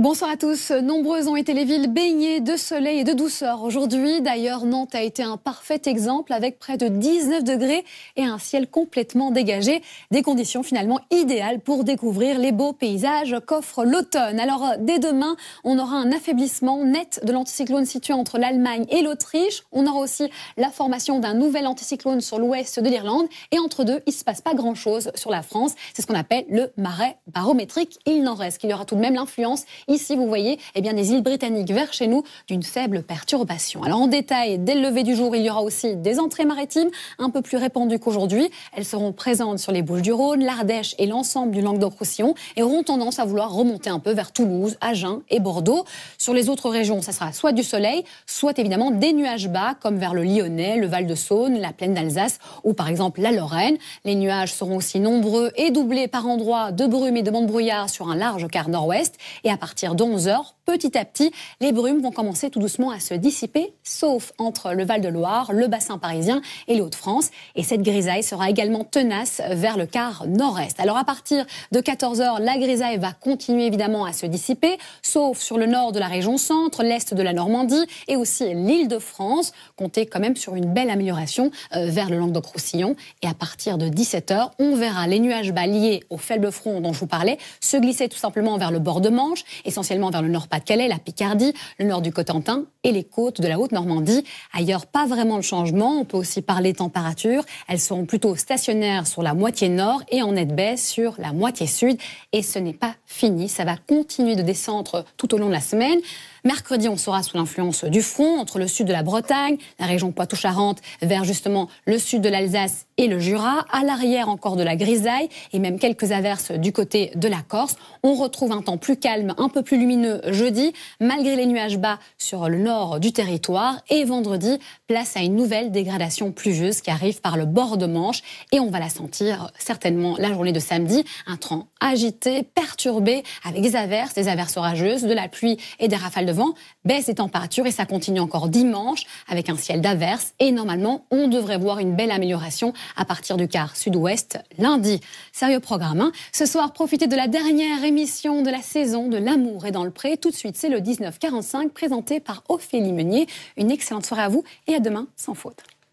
Bonsoir à tous. Nombreuses ont été les villes baignées de soleil et de douceur aujourd'hui. D'ailleurs, Nantes a été un parfait exemple avec près de 19 degrés et un ciel complètement dégagé. Des conditions finalement idéales pour découvrir les beaux paysages qu'offre l'automne. Alors, dès demain, on aura un affaiblissement net de l'anticyclone situé entre l'Allemagne et l'Autriche. On aura aussi la formation d'un nouvel anticyclone sur l'ouest de l'Irlande. Et entre deux, il ne se passe pas grand-chose sur la France. C'est ce qu'on appelle le marais barométrique. Il n'en reste qu'il y aura tout de même l'influence. Ici, vous voyez, des îles britanniques vers chez nous, d'une faible perturbation. Alors en détail, dès le lever du jour, il y aura aussi des entrées maritimes un peu plus répandues qu'aujourd'hui. Elles seront présentes sur les Bouches-du-Rhône, l'Ardèche et l'ensemble du Languedoc-Roussillon et auront tendance à vouloir remonter un peu vers Toulouse, Agen et Bordeaux. Sur les autres régions, ça sera soit du soleil, soit évidemment des nuages bas, comme vers le Lyonnais, le Val-de-Saône, la plaine d'Alsace ou par exemple la Lorraine. Les nuages seront aussi nombreux et doublés par endroits de brume et de bancs de brouillard sur un large quart nord-ouest. Et à partir de 11h, petit à petit, les brumes vont commencer tout doucement à se dissiper, sauf entre le Val-de-Loire, le bassin parisien et les Hauts-de-France. Et cette grisaille sera également tenace vers le quart nord-est. Alors à partir de 14h, la grisaille va continuer évidemment à se dissiper, sauf sur le nord de la région centre, l'est de la Normandie et aussi l'Île-de-France. Comptez quand même sur une belle amélioration vers le Languedoc-Roussillon. Et à partir de 17h, on verra les nuages bas liés au faible front dont je vous parlais se glisser tout simplement vers le bord de Manche, essentiellement vers le Nord-Pas-de-Calais, la Picardie, le nord du Cotentin et les côtes de la Haute-Normandie. Ailleurs, pas vraiment de changement. On peut aussi parler température. Elles seront plutôt stationnaires sur la moitié nord et en nette baisse sur la moitié sud. Et ce n'est pas fini. Ça va continuer de descendre tout au long de la semaine. Mercredi, on sera sous l'influence du front entre le sud de la Bretagne, la région Poitou-Charentes, vers justement le sud de l'Alsace et le Jura. À l'arrière encore de la grisaille et même quelques averses du côté de la Corse. On retrouve un temps plus calme, un peu plus lumineux jeudi, malgré les nuages bas sur le nord du territoire. Et vendredi, place à une nouvelle dégradation pluvieuse qui arrive par le bord de Manche. Et on va la sentir certainement la journée de samedi. Un temps agité, perturbé, avec des averses orageuses, de la pluie et des rafales de vent, baisse des températures et ça continue encore dimanche avec un ciel d'averses et normalement on devrait voir une belle amélioration à partir du quart sud-ouest lundi. Sérieux programme, hein. Ce soir, profitez de la dernière émission de la saison de L'amour est dans le pré. Tout de suite, c'est le 1945 présenté par Ophélie Meunier. Une excellente soirée à vous et à demain sans faute.